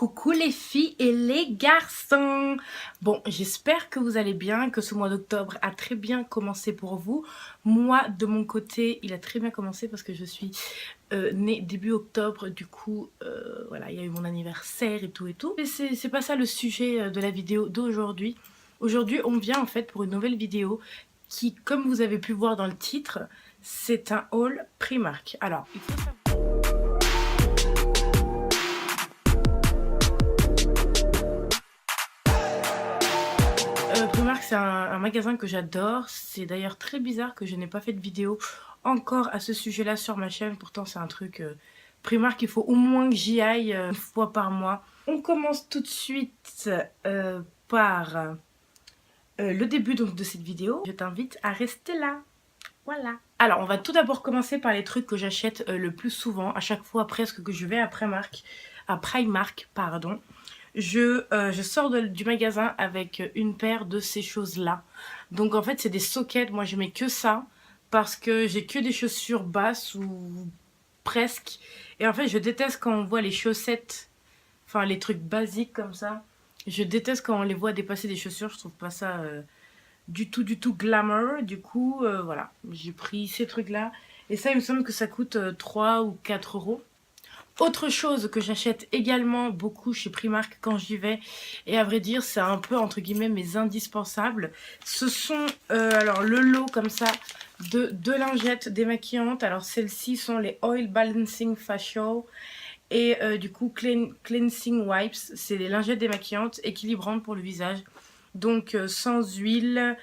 Coucou les filles et les garçons. Bon, j'espère que vous allez bien, que ce mois d'octobre a très bien commencé pour vous. Moi, de mon côté, il a très bien commencé parce que je suis née début octobre. Du coup, voilà, il y a eu mon anniversaire et tout et tout. Mais c'est pas ça le sujet de la vidéo d'aujourd'hui. Aujourd'hui, on vient en fait pour une nouvelle vidéo qui, comme vous avez pu voir dans le titre, c'est un haul Primark. Alors, il faut savoir... Primark, c'est un magasin que j'adore. C'est d'ailleurs très bizarre que je n'ai pas fait de vidéo encore à ce sujet-là sur ma chaîne. Pourtant, c'est un truc Primark, il faut au moins que j'y aille une fois par mois. On commence tout de suite par le début donc, de cette vidéo. Je t'invite à rester là. Voilà. Alors, on va tout d'abord commencer par les trucs que j'achète le plus souvent, à chaque fois presque que je vais à Primark, pardon. Je sors du magasin avec une paire de ces choses-là. Donc en fait, c'est des sockets. Moi, je mets que ça parce que j'ai que des chaussures basses ou presque. Et en fait, je déteste quand on voit les chaussettes, enfin les trucs basiques comme ça. Je déteste quand on les voit dépasser des chaussures. Je trouve pas ça du tout glamour. Du coup, voilà, j'ai pris ces trucs-là. Et ça, il me semble que ça coûte 3 ou 4 euros. Autre chose que j'achète également beaucoup chez Primark quand j'y vais, et à vrai dire c'est un peu entre guillemets mes indispensables, ce sont alors le lot comme ça de deux lingettes démaquillantes. Alors celles-ci sont les Oil Balancing Facial et du coup Cleansing Wipes, c'est des lingettes démaquillantes équilibrantes pour le visage, donc sans huile,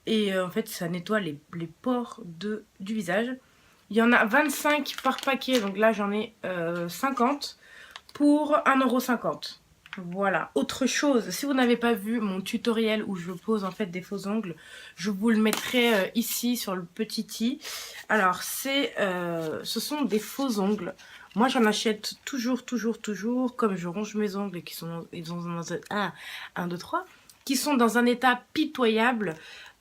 et en fait ça nettoie les pores du visage. Il y en a 25 par paquet, donc là j'en ai 50 pour 1,50 €. Voilà. Autre chose, si vous n'avez pas vu mon tutoriel où je pose en fait des faux ongles, je vous le mettrai ici sur le petit i. Alors ce sont des faux ongles. Moi j'en achète toujours, comme je ronge mes ongles qui sont, ils ont un, 2, 3, qui sont dans un état pitoyable.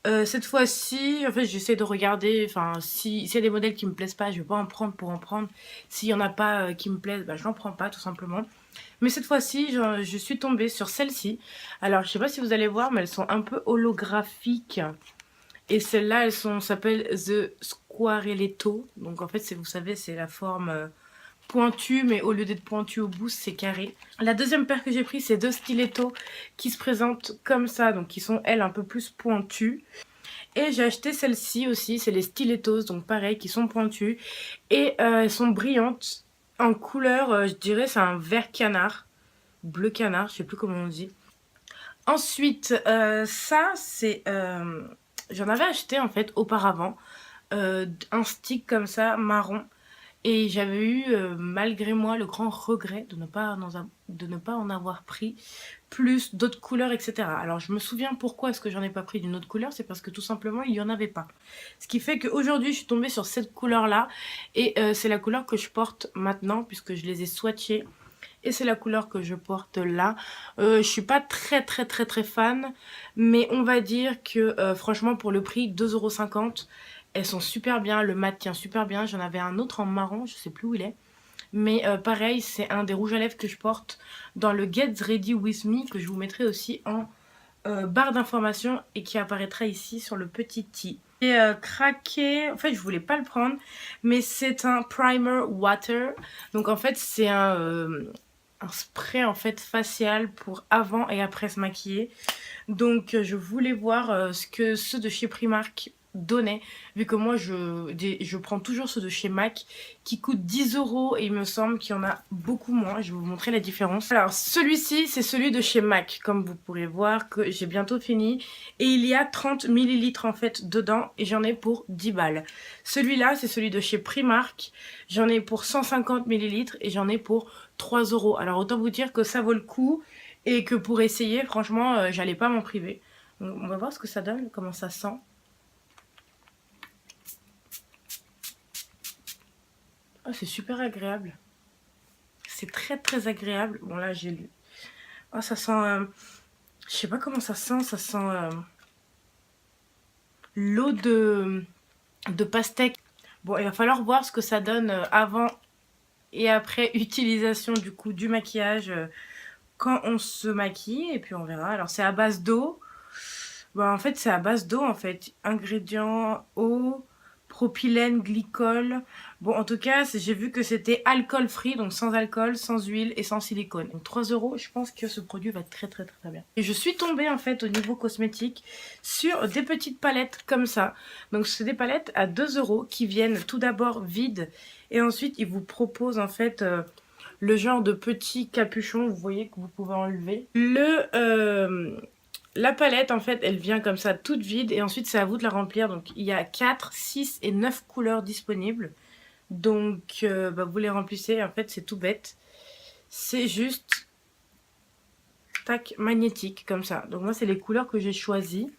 Cette fois-ci, en fait, j'essaie de regarder, enfin, s'il y a des modèles qui me plaisent pas, je vais pas en prendre pour en prendre. S'il y en a pas qui me plaisent, bah, je n'en prends pas, tout simplement. Mais cette fois-ci, je suis tombée sur celle-ci. Alors, je sais pas si vous allez voir, mais elles sont un peu holographiques. Et celles-là, elles s'appellent The Squareletto. Donc, en fait, vous savez, c'est la forme pointue, mais au lieu d'être pointue au bout, c'est carré. La deuxième paire que j'ai pris, c'est deux stilettos qui se présentent comme ça, donc qui sont, elles, un peu plus pointues. Et j'ai acheté celle-ci aussi, c'est les stilettos, donc pareil, qui sont pointues. Et elles sont brillantes, en couleur, je dirais, c'est un vert canard, bleu canard, je sais plus comment on dit. Ensuite, ça, c'est... j'en avais acheté, en fait, auparavant, un stick comme ça, marron. Et j'avais eu, malgré moi, le grand regret de ne pas en avoir pris plus d'autres couleurs, etc. Alors, je me souviens pourquoi est-ce que j'en ai pas pris d'une autre couleur. C'est parce que tout simplement, il n'y en avait pas. Ce qui fait qu'aujourd'hui, je suis tombée sur cette couleur-là. Et c'est la couleur que je porte maintenant, puisque je les ai swatchées. Et c'est la couleur que je porte là. Je suis pas très fan. Mais on va dire que, franchement, pour le prix, 2,50 €. Elles sont super bien, le mat tient super bien. J'en avais un autre en marron, je sais plus où il est. Mais pareil, c'est un des rouges à lèvres que je porte dans le Get Ready With Me, que je vous mettrai aussi en barre d'informations et qui apparaîtra ici sur le petit i. Et craqué, en fait je voulais pas le prendre, mais c'est un primer water. Donc en fait c'est un spray en fait facial pour avant et après se maquiller. Donc je voulais voir ce que ceux de chez Primark donnaient, vu que moi je prends toujours ceux de chez MAC qui coûtent 10 € et il me semble qu'il y en a beaucoup moins. Je vais vous montrer la différence. Alors celui-ci c'est celui de chez MAC, comme vous pourrez voir que j'ai bientôt fini, et il y a 30 ml en fait dedans et j'en ai pour 10 balles. Celui-là c'est celui de chez Primark, j'en ai pour 150 ml et j'en ai pour 3 €. Alors autant vous dire que ça vaut le coup et que pour essayer, franchement, j'allais pas m'en priver. Donc, on va voir ce que ça donne, comment ça sent. Oh, c'est super agréable. C'est très agréable. Bon là j'ai lu. Oh, ça sent... je sais pas comment ça sent. Ça sent l'eau de pastèque. Bon, il va falloir voir ce que ça donne avant et après utilisation du coup du maquillage quand on se maquille et puis on verra. Alors c'est à base d'eau. Bah, en fait c'est à base d'eau en fait. Ingrédients, eau, propylène, glycol. Bon en tout cas j'ai vu que c'était alcool free, donc sans alcool, sans huile et sans silicone. Donc 3 €, je pense que ce produit va être très bien. Et je suis tombée en fait au niveau cosmétique sur des petites palettes comme ça. Donc c'est des palettes à 2 € qui viennent tout d'abord vides et ensuite ils vous proposent en fait le genre de petit capuchon, vous voyez, que vous pouvez enlever. La palette, en fait, elle vient comme ça, toute vide, et ensuite, c'est à vous de la remplir. Donc, il y a 4, 6 et 9 couleurs disponibles. Donc, vous les remplissez, en fait, c'est tout bête. C'est juste, tac, magnétique, comme ça. Donc, moi, c'est les couleurs que j'ai choisies.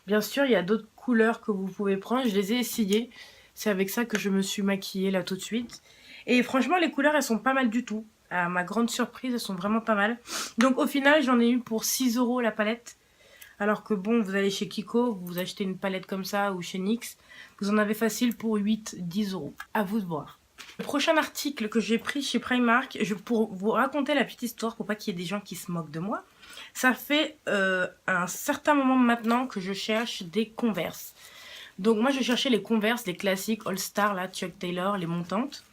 Bien sûr, il y a d'autres couleurs que vous pouvez prendre. Je les ai essayées. C'est avec ça que je me suis maquillée, là, tout de suite. Et franchement, les couleurs, elles sont pas mal du tout. À ma grande surprise, elles sont vraiment pas mal. Donc, au final, j'en ai eu pour 6 € la palette. Alors que bon, vous allez chez Kiko, vous achetez une palette comme ça, ou chez NYX, vous en avez facile pour 8-10 €. À vous de voir. Le prochain article que j'ai pris chez Primark, pour vous raconter la petite histoire, pour pas qu'il y ait des gens qui se moquent de moi, ça fait un certain moment maintenant que je cherche des Converse. Donc moi je cherchais les Converse, les classiques All Star, là, Chuck Taylor, les montantes.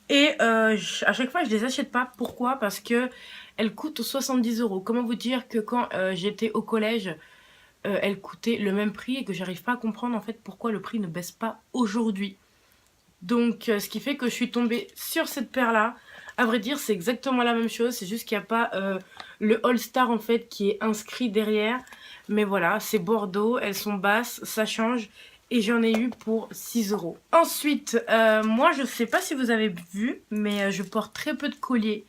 Et à chaque fois je les achète pas. Pourquoi? Parce que elles coûtent 70 €. Comment vous dire que quand j'étais au collège, elles coûtaient le même prix et que j'arrive pas à comprendre en fait pourquoi le prix ne baisse pas aujourd'hui. Donc ce qui fait que je suis tombée sur cette paire là. À vrai dire c'est exactement la même chose, c'est juste qu'il n'y a pas le All Star en fait qui est inscrit derrière. Mais voilà, c'est Bordeaux, elles sont basses, ça change. Et j'en ai eu pour 6 €. Ensuite, moi je sais pas si vous avez vu, mais je porte très peu de colliers.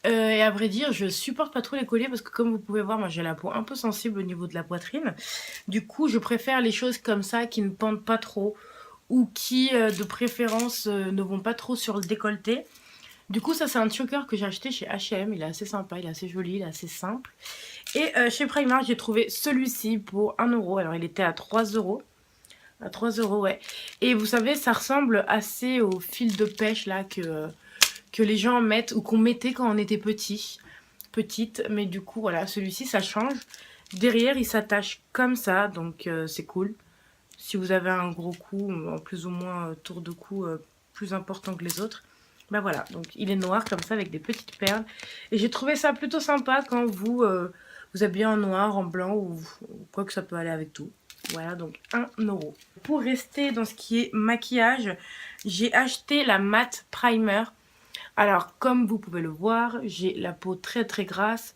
Et à vrai dire, je supporte pas trop les colliers parce que comme vous pouvez voir, moi j'ai la peau un peu sensible au niveau de la poitrine. Du coup, je préfère les choses comme ça qui ne pendent pas trop ou qui, de préférence, ne vont pas trop sur le décolleté. Du coup, ça c'est un choker que j'ai acheté chez H&M. Il est assez sympa, il est assez joli, il est assez simple. Et chez Primark, j'ai trouvé celui-ci pour 1 €. Alors, il était à 3 €. À 3 €, ouais. Et vous savez, ça ressemble assez au fil de pêche là que les gens mettent ou qu'on mettait quand on était petite. Mais du coup, voilà, celui-ci, ça change. Derrière, il s'attache comme ça, donc c'est cool. Si vous avez un gros cou, plus ou moins tour de cou plus important que les autres. Bah voilà, donc il est noir comme ça avec des petites perles. Et j'ai trouvé ça plutôt sympa quand vous habillez en noir, en blanc ou quoi que ça peut aller avec tout. Voilà, donc 1 €. Pour rester dans ce qui est maquillage, j'ai acheté la matte primer. Alors, comme vous pouvez le voir, j'ai la peau très grasse.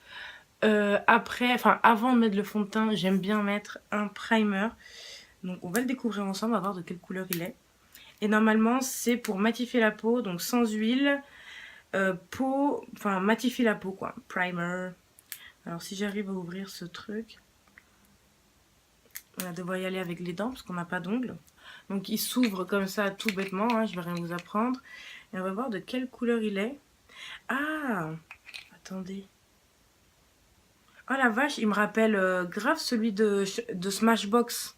Avant de mettre le fond de teint, j'aime bien mettre un primer. Donc, on va le découvrir ensemble, on va voir de quelle couleur il est. Et normalement, c'est pour matifier la peau, donc sans huile. Matifier la peau, quoi. Primer. Alors, si j'arrive à ouvrir ce truc, on va devoir y aller avec les dents parce qu'on n'a pas d'ongles. Donc, il s'ouvre comme ça, tout bêtement. Hein, je vais rien vous apprendre. Et on va voir de quelle couleur il est. Ah! Attendez. Oh la vache, il me rappelle grave celui de Smashbox.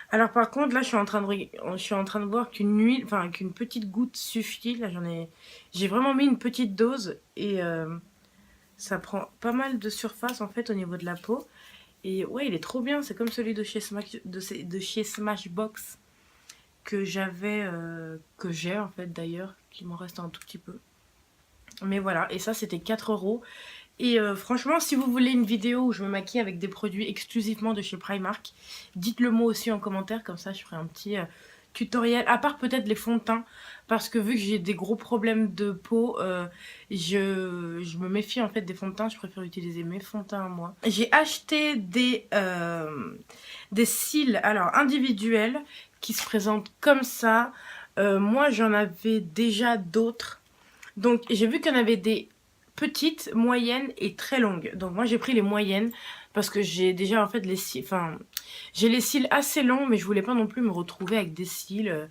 Alors par contre, là, je suis en train de voir qu'une huile, qu'une petite goutte suffit. Là, j'ai vraiment mis une petite dose et ça prend pas mal de surface en fait au niveau de la peau. Et ouais, il est trop bien. C'est comme celui de chez Smashbox que j'ai en fait d'ailleurs, qu'il m'en reste un tout petit peu. Mais voilà, et ça c'était 4 €. Et franchement, si vous voulez une vidéo où je me maquille avec des produits exclusivement de chez Primark, dites-le moi aussi en commentaire, comme ça je ferai un petit tutoriel, à part peut-être les fonds de teint, parce que vu que j'ai des gros problèmes de peau, je me méfie en fait des fonds de teint, je préfère utiliser mes fonds de teint à moi. J'ai acheté des cils alors individuels qui se présentent comme ça. Moi j'en avais déjà d'autres, donc j'ai vu qu'il y en avait des petites, moyennes et très longues. Donc moi j'ai pris les moyennes parce que j'ai déjà en fait les cils, j'ai les cils assez longs, mais je voulais pas non plus me retrouver avec des cils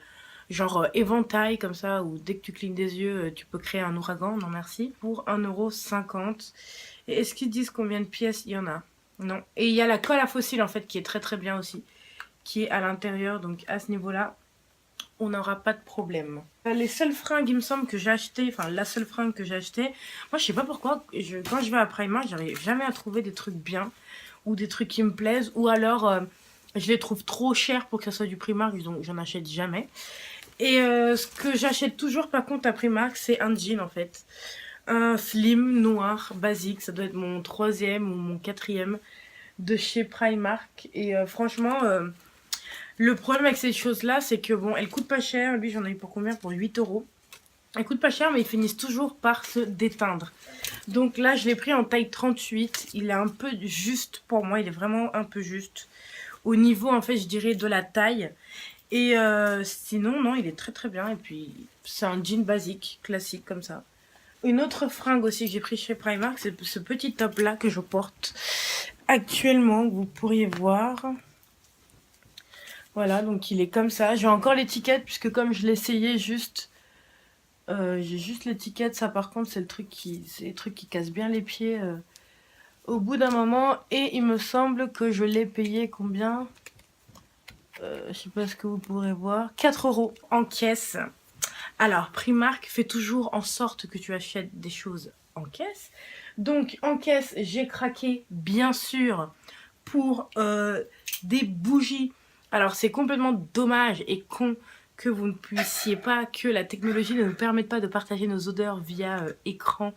genre éventail comme ça, où dès que tu clignes des yeux tu peux créer un ouragan. Non merci. Pour 1,50 €. Et est-ce qu'ils disent combien de pièces il y en a? Non. Et il y a la colle à fossiles en fait qui est très bien aussi, qui est à l'intérieur, donc à ce niveau là on n'aura pas de problème. Les seules fringues, il me semble, que j'ai acheté, enfin la seule fringue que j'ai acheté, moi je sais pas pourquoi, quand je vais à Primark, j'arrive jamais à trouver des trucs bien, ou des trucs qui me plaisent, ou alors je les trouve trop chers pour que ça soit du Primark, donc j'en achète jamais. Et ce que j'achète toujours par contre à Primark, c'est un jean en fait. Un slim noir basique, ça doit être mon 3e ou mon 4e de chez Primark. Et franchement, le problème avec ces choses-là, c'est que bon, elles coûtent pas cher. Lui, j'en ai eu pour combien? Pour 8 euros. Elles coûtent pas cher, mais ils finissent toujours par se déteindre. Donc là, je l'ai pris en taille 38. Il est un peu juste pour moi. Il est vraiment un peu juste. Au niveau, en fait, je dirais de la taille. Et sinon, non, il est très très bien. Et puis, c'est un jean basique, classique, comme ça. Une autre fringue aussi que j'ai pris chez Primark, c'est ce petit top-là que je porte actuellement, que vous pourriez voir. Voilà, donc il est comme ça. J'ai encore l'étiquette, puisque comme je l'ai essayé juste... j'ai juste l'étiquette. Ça, par contre, c'est les trucs qui cassent bien les pieds au bout d'un moment. Et il me semble que je l'ai payé combien? Je sais pas ce que vous pourrez voir. 4 euros en caisse. Alors, Primark fait toujours en sorte que tu achètes des choses en caisse. Donc, en caisse, j'ai craqué, bien sûr, pour des bougies. Alors, c'est complètement dommage et con que vous ne puissiez pas, que la technologie ne nous permette pas de partager nos odeurs via écran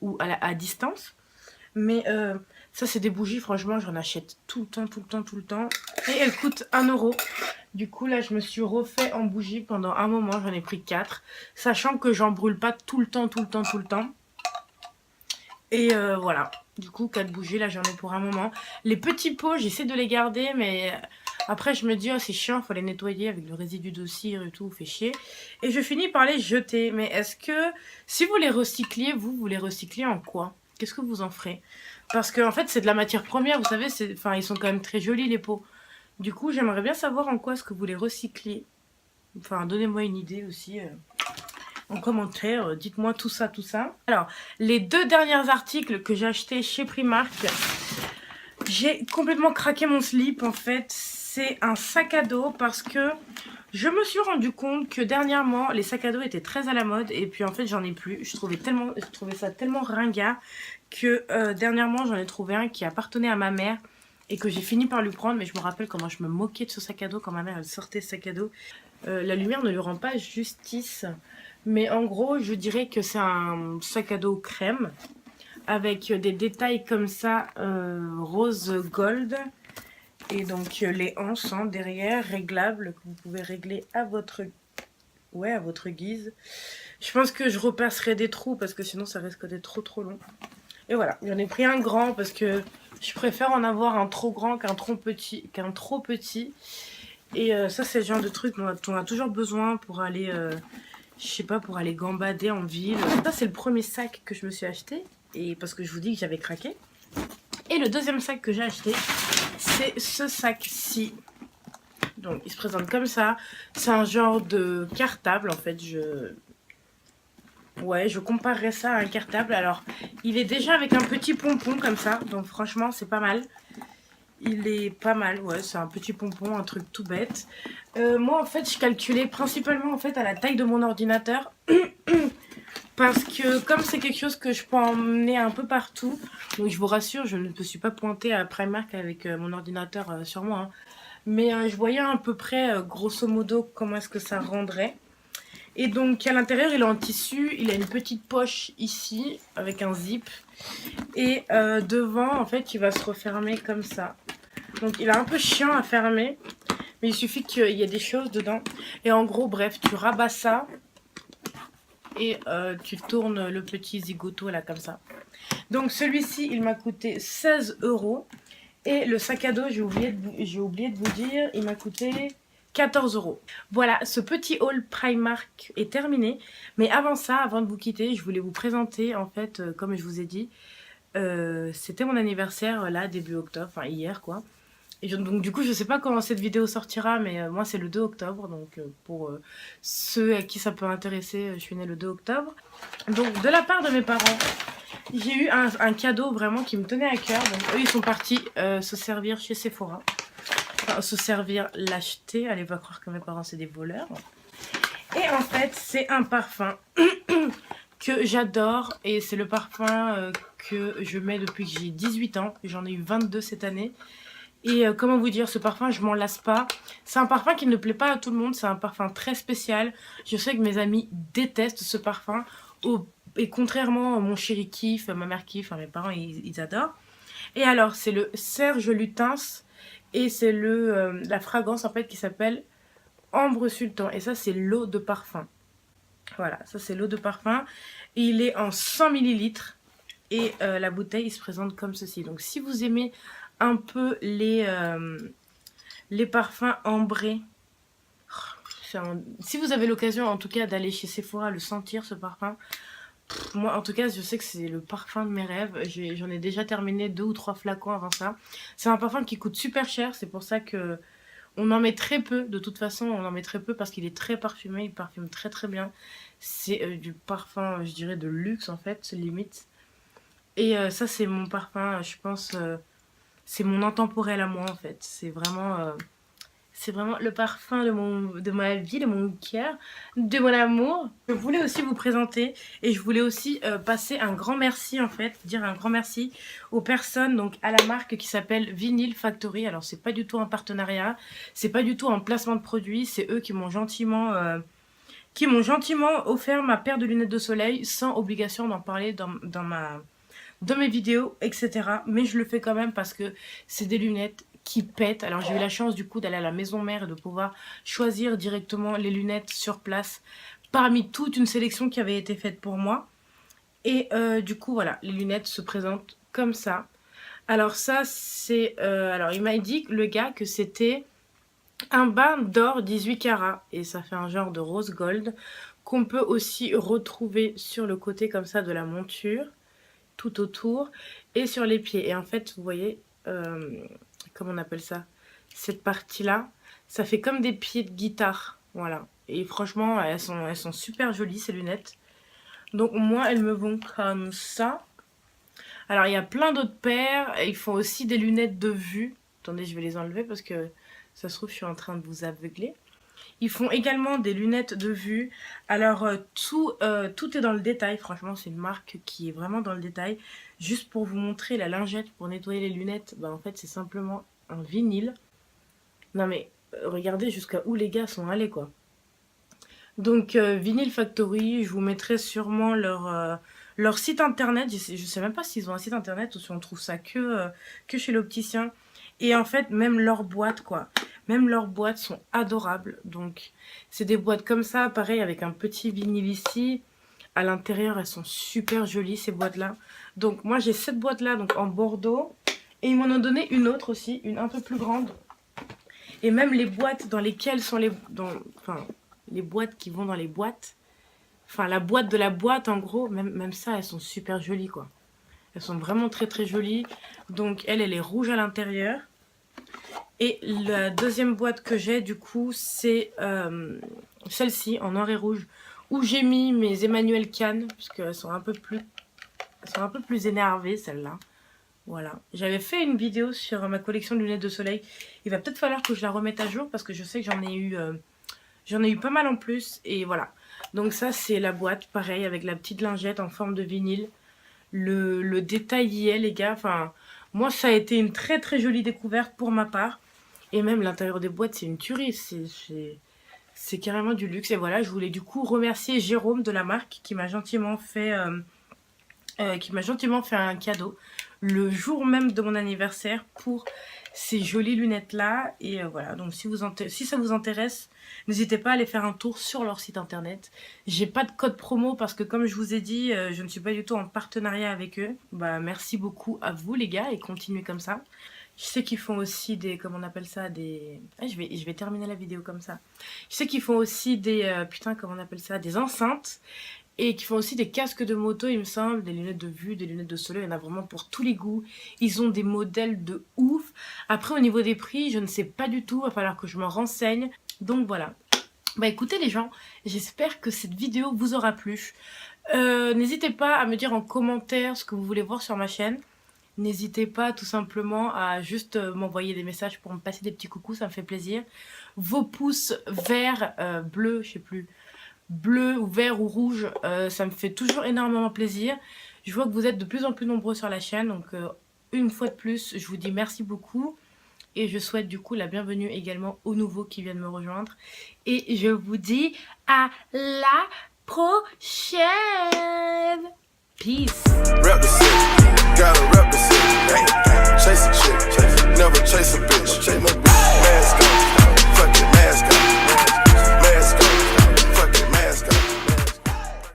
ou à distance. Mais ça, c'est des bougies, franchement, j'en achète tout le temps, tout le temps, tout le temps. Et elles coûtent 1 euro. Du coup, là, je me suis refait en bougie pendant un moment. J'en ai pris 4. Sachant que j'en brûle pas tout le temps, tout le temps, tout le temps. Et voilà. Du coup, 4 bougies, là, j'en ai pour un moment. Les petits pots, j'essaie de les garder, mais après, je me dis, oh, c'est chiant, il faut les nettoyer avec le résidu de cire et tout, fait chier. Et je finis par les jeter. Mais est-ce que, si vous les recycliez, vous les recycliez en quoi? Qu'est-ce que vous en ferez? Parce que, en fait, c'est de la matière première, vous savez, ils sont quand même très jolis, les pots. Du coup, j'aimerais bien savoir en quoi est-ce que vous les recyclez. Enfin, donnez-moi une idée aussi en commentaire. Dites-moi tout ça, tout ça. Alors, les 2 derniers articles que j'ai achetés chez Primark, j'ai complètement craqué mon slip, en fait. C'est un sac à dos parce que je me suis rendu compte que dernièrement, les sacs à dos étaient très à la mode. Et puis, en fait, j'en ai plus. Je trouvais ça tellement ringard que dernièrement, j'en ai trouvé un qui appartenait à ma mère. Et que j'ai fini par lui prendre, mais je me rappelle comment je me moquais de ce sac à dos quand ma mère elle sortait ce sac à dos. La lumière ne lui rend pas justice, mais en gros je dirais que c'est un sac à dos crème avec des détails comme ça rose gold et donc les anses derrière réglables que vous pouvez régler à votre guise. Je pense que je repasserai des trous parce que sinon ça risque d'être trop long. Et voilà, j'en ai pris un grand parce que je préfère en avoir un trop grand qu'un trop petit. Et ça, c'est le genre de truc dont on a toujours besoin pour aller, je sais pas, pour aller gambader en ville. Ça, c'est le premier sac que je me suis acheté. Et parce que je vous dis que j'avais craqué. Et le deuxième sac que j'ai acheté, c'est ce sac-ci. Donc, il se présente comme ça. C'est un genre de cartable, en fait. Ouais, je comparerais ça à un cartable. Alors, il est déjà avec un petit pompon comme ça. Donc, franchement, c'est pas mal. Il est pas mal, ouais. C'est un petit pompon, un truc tout bête. Moi, en fait, je calculais principalement en fait, à la taille de mon ordinateur. Parce que comme c'est quelque chose que je peux emmener un peu partout. Donc, je vous rassure, je ne me suis pas pointée à Primark avec mon ordinateur sur moi. Hein. Mais je voyais à peu près, grosso modo, comment est-ce que ça rendrait. Et donc à l'intérieur il est en tissu, il a une petite poche ici avec un zip et devant en fait il va se refermer comme ça. Donc il est un peu chiant à fermer mais il suffit qu'il y ait des choses dedans. Et en gros bref tu rabats ça et tu tournes le petit zigoto là comme ça. Donc celui-ci il m'a coûté 16 euros et le sac à dos j'ai oublié de vous dire il m'a coûté 14 euros. Voilà, ce petit haul Primark est terminé. Mais avant ça, avant de vous quitter, je voulais vous présenter, en fait, comme je vous ai dit, c'était mon anniversaire, là, début octobre, enfin hier, quoi. Et donc, du coup, je sais pas comment cette vidéo sortira, mais moi, c'est le 2 octobre. Donc, pour ceux à qui ça peut intéresser, je suis née le 2 octobre. Donc, de la part de mes parents, j'ai eu un cadeau vraiment qui me tenait à cœur. Donc, eux, ils sont partis se servir chez Sephora. Enfin, se servir, l'acheter. Allez pas croire que mes parents c'est des voleurs. Et en fait, c'est un parfum que j'adore. Et c'est le parfum que je mets depuis que j'ai 18 ans. J'en ai eu 22 cette année. Et comment vous dire, ce parfum, je m'en lasse pas. C'est un parfum qui ne plaît pas à tout le monde. C'est un parfum très spécial. Je sais que mes amis détestent ce parfum. Et contrairement, mon chéri kiffe, ma mère kiffe, mes parents, ils adorent. Et alors, c'est le Serge Lutens. Et c'est la fragrance, en fait, qui s'appelle Ambre Sultan. Et ça, c'est l'eau de parfum. Voilà, ça, c'est l'eau de parfum. Et il est en 100 millilitres. Et la bouteille, il se présente comme ceci. Donc, si vous aimez un peu les parfums ambrés. Si vous avez l'occasion en tout cas d'aller chez Sephora, le sentir ce parfum, moi en tout cas je sais que c'est le parfum de mes rêves. J'en ai déjà terminé 2 ou 3 flacons avant ça. C'est un parfum qui coûte super cher, c'est pour ça que on en met très peu. De toute façon on en met très peu parce qu'il est très parfumé, il parfume très très bien. C'est du parfum je dirais de luxe en fait, limite. Et ça c'est mon parfum, je pense... c'est mon intemporel à moi en fait. C'est vraiment le parfum de ma vie, de mon cœur, de mon amour. Je voulais aussi vous présenter et je voulais aussi passer un grand merci en fait, dire un grand merci aux personnes, donc à la marque qui s'appelle Vinyl Factory. Alors c'est pas du tout un partenariat, c'est pas du tout un placement de produit, c'est eux qui m'ont gentiment offert ma paire de lunettes de soleil sans obligation d'en parler dans mes vidéos, etc. Mais je le fais quand même parce que c'est des lunettes qui pètent. Alors j'ai eu la chance du coup d'aller à la maison mère et de pouvoir choisir directement les lunettes sur place parmi toute une sélection qui avait été faite pour moi. Et du coup voilà, les lunettes se présentent comme ça. Alors ça c'est... alors il m'a dit le gars que c'était un bain d'or 18 carats. Et ça fait un genre de rose gold qu'on peut aussi retrouver sur le côté comme ça de la monture, tout autour et sur les pieds. Et en fait, vous voyez, comment on appelle ça, cette partie-là, ça fait comme des pieds de guitare. Voilà. Et franchement, elles sont super jolies, ces lunettes. Donc moi, elles me vont comme ça. Alors, il y a plein d'autres paires. Ils font aussi des lunettes de vue. Attendez, je vais les enlever parce que ça se trouve, je suis en train de vous aveugler. Ils font également des lunettes de vue. Alors, tout est dans le détail. Franchement, c'est une marque qui est vraiment dans le détail. Juste pour vous montrer la lingette pour nettoyer les lunettes, bah, en fait, c'est simplement un vinyle. Non mais, regardez jusqu'à où les gars sont allés, quoi. Donc, Vinyl Factory, je vous mettrai sûrement leur site internet. Je sais même pas s'ils ont un site internet ou si on trouve ça que chez l'opticien. Et en fait, même leurs boîtes, quoi. Même leurs boîtes sont adorables. Donc, c'est des boîtes comme ça, pareil, avec un petit vinyle ici. À l'intérieur, elles sont super jolies, ces boîtes-là. Donc, moi, j'ai cette boîte-là, donc en bordeaux. Et ils m'en ont donné une autre aussi, une un peu plus grande. Et même les boîtes dans lesquelles sont enfin, les boîtes qui vont dans les boîtes. Enfin, la boîte de la boîte, en gros, même ça, elles sont super jolies, quoi. Elles sont vraiment très, très jolies. Donc, elle est rouge à l'intérieur. Et la deuxième boîte que j'ai, du coup, c'est celle-ci, en noir et rouge, où j'ai mis mes Emmanuel Cannes, puisqu'elles sont un peu plus énervées, celles-là. Voilà. J'avais fait une vidéo sur ma collection de lunettes de soleil. Il va peut-être falloir que je la remette à jour, parce que je sais que j'en ai eu pas mal en plus. Et voilà. Donc ça, c'est la boîte, pareil, avec la petite lingette en forme de vinyle. Le détail y est, les gars. Enfin, moi, ça a été une très très jolie découverte pour ma part. Et même l'intérieur des boîtes, c'est une tuerie. C'est carrément du luxe. Et voilà, je voulais du coup remercier Jérôme de la marque qui m'a gentiment fait un cadeau le jour même de mon anniversaire pour ces jolies lunettes là. Et voilà, donc si ça vous intéresse, n'hésitez pas à aller faire un tour sur leur site internet. J'ai pas de code promo parce que comme je vous ai dit, je ne suis pas du tout en partenariat avec eux. Bah merci beaucoup à vous les gars et continuez comme ça. Je sais qu'ils font aussi des, comment on appelle ça, des... Ah, je vais terminer la vidéo comme ça. Je sais qu'ils font aussi des, putain, comment on appelle ça, des enceintes. Et qui font aussi des casques de moto, il me semble, des lunettes de vue, des lunettes de soleil, il y en a vraiment pour tous les goûts. Ils ont des modèles de ouf. Après, au niveau des prix, je ne sais pas du tout, il va falloir que je me renseigne. Donc voilà. Bah écoutez les gens, j'espère que cette vidéo vous aura plu. N'hésitez pas à me dire en commentaire ce que vous voulez voir sur ma chaîne. N'hésitez pas tout simplement à juste m'envoyer des messages pour me passer des petits coucous, ça me fait plaisir. Vos pouces verts, bleus, je sais plus, bleu ou vert ou rouge, ça me fait toujours énormément plaisir. Je vois que vous êtes de plus en plus nombreux sur la chaîne, donc une fois de plus, je vous dis merci beaucoup. Et je souhaite du coup la bienvenue également aux nouveaux qui viennent me rejoindre. Et je vous dis à la prochaine. Peace. Rep the city, gotta rep the city. Chase a chick, never chase a bitch.